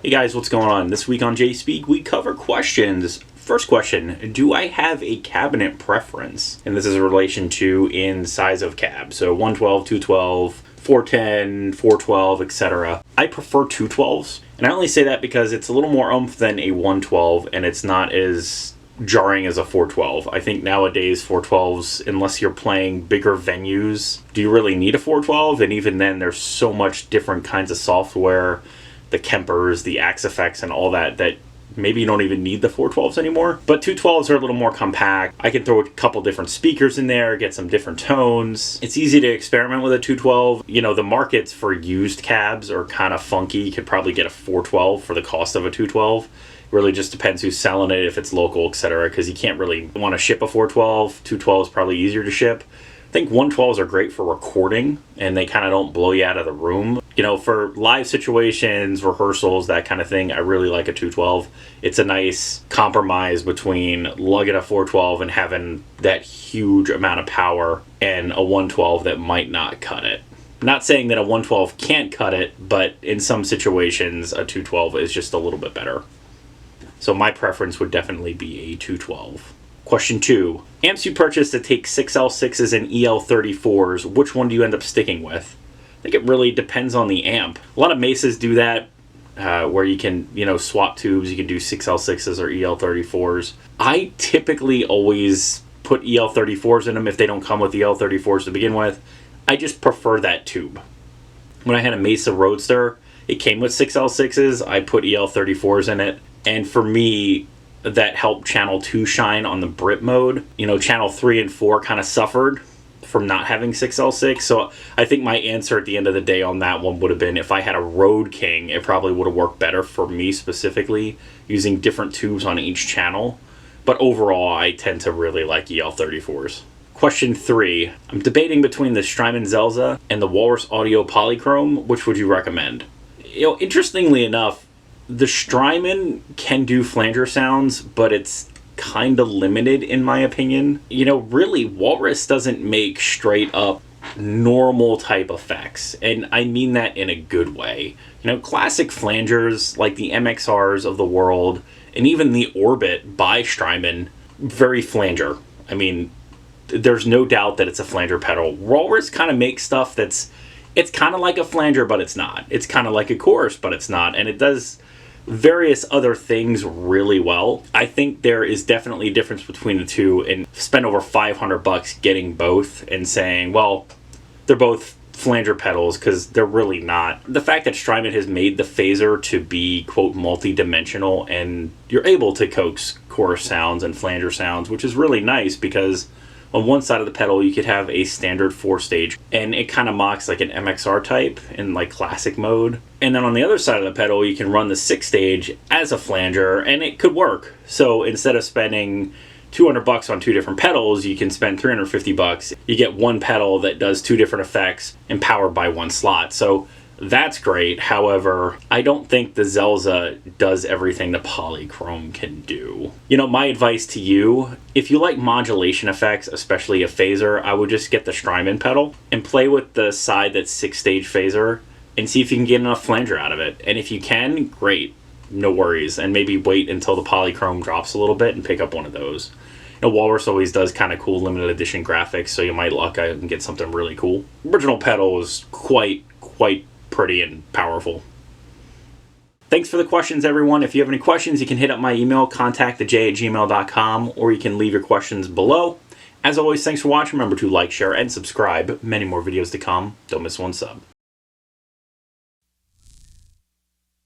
Hey guys, what's going on? This week on Jay Speak, we cover questions. First question, do I have a cabinet preference? And this is in relation to in size of cab. So 112, 212, 410, 412, etc. I prefer 212s. And I only say that because it's a little more oomph than a 112 and it's not as jarring as a 412. I think nowadays 412s, unless you're playing bigger venues, do you really need a 412? And even then, there's so much different kinds of software, the Kempers, the Axe effects, and all that, that maybe you don't even need the 412s anymore. But 212s are a little more compact. I can throw a couple different speakers in there, get some different tones. It's easy to experiment with a 212. You know, the markets for used cabs are kind of funky. You could probably get a 412 for the cost of a 212. It really just depends who's selling it, if it's local, etc. Because you can't really want to ship a 412. 212 is probably easier to ship. I think 112s are great for recording, and they kind of don't blow you out of the room. You know, for live situations, rehearsals, that kind of thing, I really like a 212. It's a nice compromise between lugging a 412 and having that huge amount of power, and a 112 that might not cut it. Not saying that a 112 can't cut it, but in some situations, a 212 is just a little bit better. So my preference would definitely be a 212. Question 2. Amps you purchased that take 6L6s and EL34s, which one do you end up sticking with? I think it really depends on the amp. A lot of Mesas do that, where you can, swap tubes. You can do 6L6s or EL34s. I typically always put EL34s in them if they don't come with EL34s to begin with. I just prefer that tube. When I had a Mesa Roadster, it came with 6L6s. I put EL34s in it. And for me, that helped channel 2 shine on the Brit mode. Channel 3 and 4 kind of suffered from not having 6L6. So I think my answer at the end of the day on that one would have been, if I had a Road King, it probably would have worked better for me specifically, using different tubes on each channel. But overall, I tend to really like EL34s. Question 3. I'm debating between the Strymon Zelzah and the Walrus Polychrome. Which would you recommend? Interestingly enough, the Strymon can do flanger sounds, but it's kind of limited in my opinion. Really, Walrus doesn't make straight up normal type effects, and I mean that in a good way. Classic flangers like the MXRs of the world, and even the Orbit by Strymon, very flanger. I mean, there's no doubt that it's a flanger pedal. Walrus kind of makes stuff it's kind of like a flanger, but it's not. It's kind of like a chorus, but it's not, and it does various other things really well. I think there is definitely a difference between the two, and spend over $500 getting both and saying, well, they're both flanger pedals, because they're really not. The fact that Strymon has made the phaser to be, quote, multi-dimensional, and you're able to coax chorus sounds and flanger sounds, which is really nice, because on one side of the pedal you could have a standard 4-stage, and it kind of mocks like an MXR type in like classic mode. And then on the other side of the pedal you can run the 6-stage as a flanger, and it could work. So instead of spending $200 on 2 different pedals, you can spend $350. You get one pedal that does 2 different effects and powered by 1 slot. So that's great. However, I don't think the Zelzah does everything the Polychrome can do. My advice to you, if you like modulation effects, especially a phaser, I would just get the Strymon pedal and play with the side that's 6-stage phaser and see if you can get enough flanger out of it. And if you can, great, no worries. And maybe wait until the Polychrome drops a little bit and pick up one of those. Walrus always does kind of cool limited edition graphics, so you might luck out and get something really cool. Original pedal is quite pretty and powerful. Thanks for the questions, everyone. If you have any questions, you can hit up my email, ContactTheJay@gmail.com, or you can leave your questions below. As always, thanks for watching. Remember to like, share, and subscribe. Many more videos to come. Don't miss one sub.